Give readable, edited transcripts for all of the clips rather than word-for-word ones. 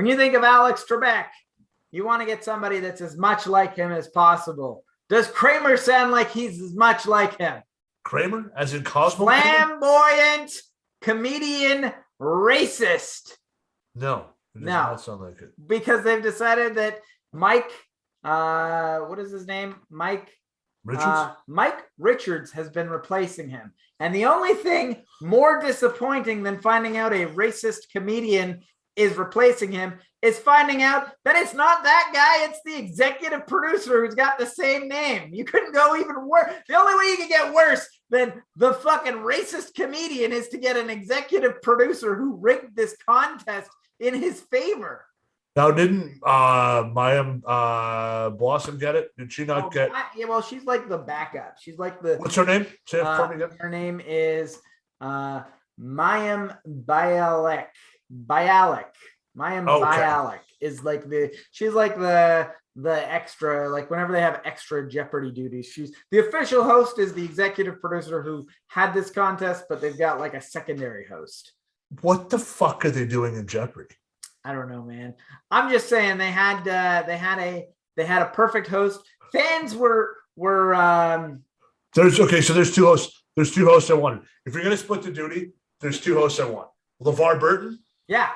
When you think of Alex Trebek, you want to get somebody that's as much like him as possible. Does Kramer sound like he's as much like him? Kramer, as in Cosmo? Flamboyant, comedian, racist. No, it does not sound like it. Because they've decided that Mike, what is his name? Mike Richards has been replacing him. And the only thing more disappointing than finding out a racist comedian is replacing him is finding out that it's not that guy, it's the executive producer who's got the same name. You couldn't go even worse. The only way you can get worse than the fucking racist comedian is to get an executive producer who rigged this contest in his favor. Now, didn't Mayim Blossom get it? Did she not get? Yeah, well, she's like the backup. She's like the. What's her name? Say it for me again. Her name is Mayim Bialik. Mayim Bialik is like she's like the extra, like whenever they have extra Jeopardy duties. She's the official host is the executive producer who had this contest, but they've got like a secondary host. What the fuck are they doing in Jeopardy? I don't know, man. I'm just saying they had a perfect host. Fans were there's two hosts. There's two hosts I wanted. If you're gonna split the duty, there's two hosts I want. LeVar Burton. Yeah.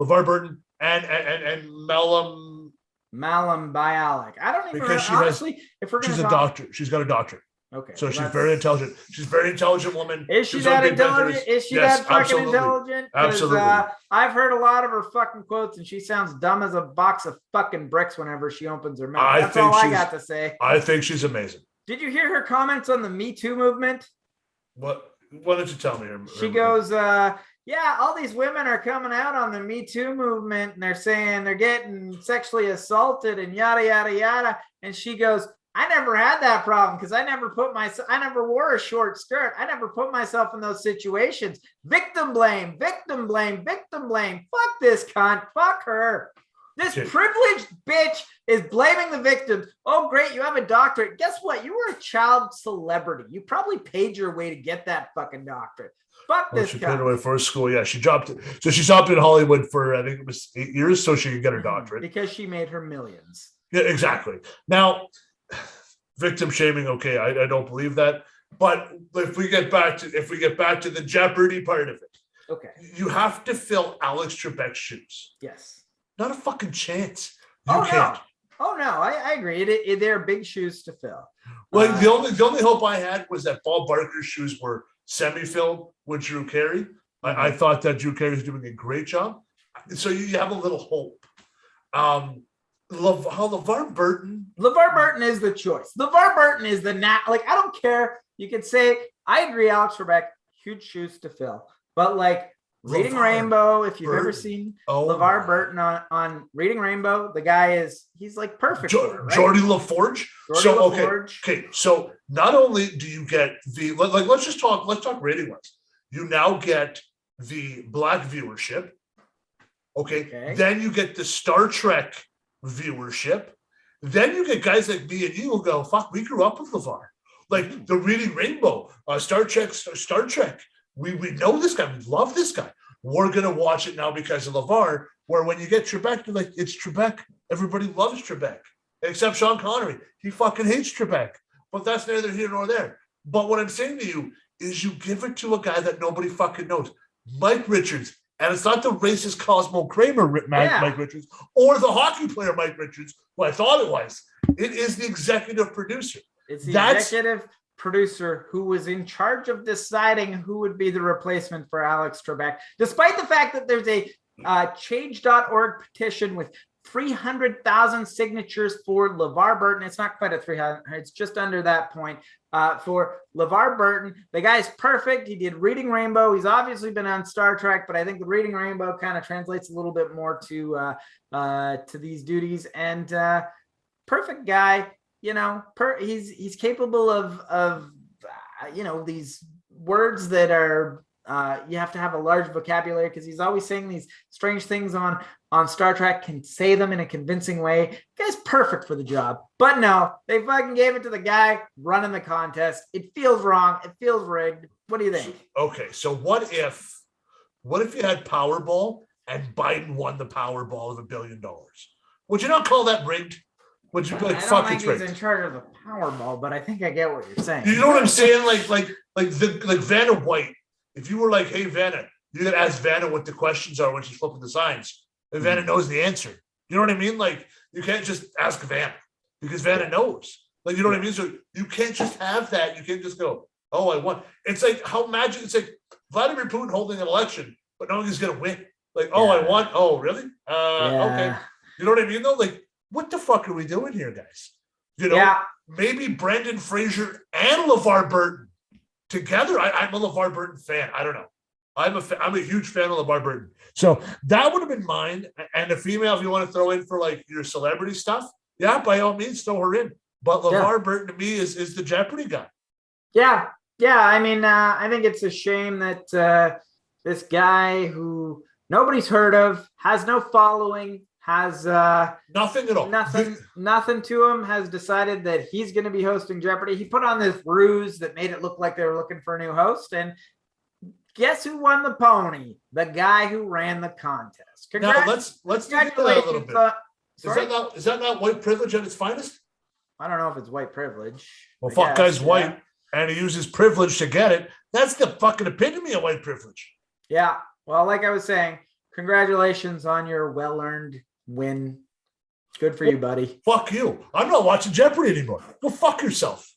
LeVar Burton and Mayim Bialik. I don't even know. Honestly, she's a doctor. She's got a doctorate. Okay. So she's very intelligent. She's a very intelligent woman. Is she that intelligent? Is she that fucking intelligent? Absolutely. I've heard a lot of her fucking quotes, and she sounds dumb as a box of fucking bricks whenever she opens her mouth. That's all I got to say. I think she's amazing. Did you hear her comments on the Me Too movement? What? Why don't you tell me? She goes, yeah, all these women are coming out on the Me Too movement, and they're saying they're getting sexually assaulted and yada, yada, yada. And she goes, I never had that problem because I never wore a short skirt. I never put myself in those situations. Victim blame, victim blame, victim blame. Fuck this cunt. Fuck her. This privileged bitch is blaming the victims. Oh, great. You have a doctorate. Guess what? You were a child celebrity. You probably paid your way to get that fucking doctorate. Fuck this she cunt. paid her way for school. Yeah, she dropped it. So she stopped in Hollywood for, I think it was 8 years so she could get her doctorate. Because she made her millions. Yeah, exactly. Now, victim shaming, okay, I don't believe that. But if we get back to the Jeopardy part of it, okay, you have to fill Alex Trebek's shoes. Yes. Not a fucking chance. You can't. No, I agree. They're big shoes to fill. Well, the only hope I had was that Bob Barker's shoes were semi-filled with Drew Carey. I thought that Drew Carey was doing a great job. So you have a little hope. LeVar Burton is the choice. LeVar Burton is I don't care. You could say, I agree, Alex Trebek, huge shoes to fill. But like Reading Rainbow, if you've ever seen LeVar Burton on Reading Rainbow, the guy he's like perfect. Geordie LaForge. Okay. So not only do you get let's talk rating wise. You now get the Black viewership. Okay. Then you get the Star Trek viewership. Then you get guys like me and you who go, fuck, we grew up with LeVar. Like the Reading Rainbow, Star Trek. We know this guy. We love this guy. We're going to watch it now because of LeVar, where when you get Trebek, you're like, it's Trebek. Everybody loves Trebek, except Sean Connery. He fucking hates Trebek. But that's neither here nor there. But what I'm saying to you is you give it to a guy that nobody fucking knows. Mike Richards. And it's not the racist Cosmo Kramer Mike Richards or the hockey player Mike Richards, who I thought it was. It is the executive producer. It's the executive producer who was in charge of deciding who would be the replacement for Alex Trebek, despite the fact that there's a change.org petition with 300,000 signatures for LeVar Burton. It's not quite a 300. It's just under that point for LeVar Burton. The guy's perfect. He did Reading Rainbow. He's obviously been on Star Trek, but I think the Reading Rainbow kind of translates a little bit more to these duties. And perfect guy. You know, he's capable of these words that are you have to have a large vocabulary because he's always saying these strange things on Star Trek, can say them in a convincing way. The guy's perfect for the job. But no, they fucking gave it to the guy running the contest. It feels wrong. It feels rigged. What do you think? Okay, so what if you had Powerball and Biden won the Powerball of $1 billion. Would you not call that rigged? Would you be like, I fuck, don't it's think he's rigged? in charge of the Powerball, but I think I get what you're saying. You know what I'm saying? Like Vanna White. If you were like, hey, Vanna, you gotta ask Vanna what the questions are when she's flipping the signs. And Vanna knows the answer. You know what I mean? Like, you can't just ask Vanna because Vanna knows. Like, you know what I mean? So you can't just have that. You can't just go, oh, I won. It's like how magic. It's like Vladimir Putin holding an election, but knowing he's gonna win. Like, oh, I won. Oh, really? Okay. You know what I mean? Though, like, what the fuck are we doing here, guys? You know, maybe Brendan Fraser and LeVar Burton together. I'm a LeVar Burton fan. I don't know. I'm a huge fan of LeVar Burton. So that would have been mine. And a female, if you want to throw in for like your celebrity stuff, yeah, by all means, throw her in. But LeVar Burton to me is the Jeopardy guy. Yeah. Yeah. I mean, I think it's a shame that this guy who nobody's heard of, has no following, has nothing at all. Nothing to him, has decided that he's going to be hosting Jeopardy. He put on this ruse that made it look like they were looking for a new host. And guess who won the pony? The guy who ran the contest. Now let's dig into that a little bit. Is that not white privilege at its finest? I don't know if it's white privilege. Well, fuck, guy's white, and he uses privilege to get it. That's the fucking epitome of white privilege. Yeah. Well, like I was saying, congratulations on your well-earned win. Good for you, buddy. Fuck you. I'm not watching Jeopardy anymore. Go fuck yourself.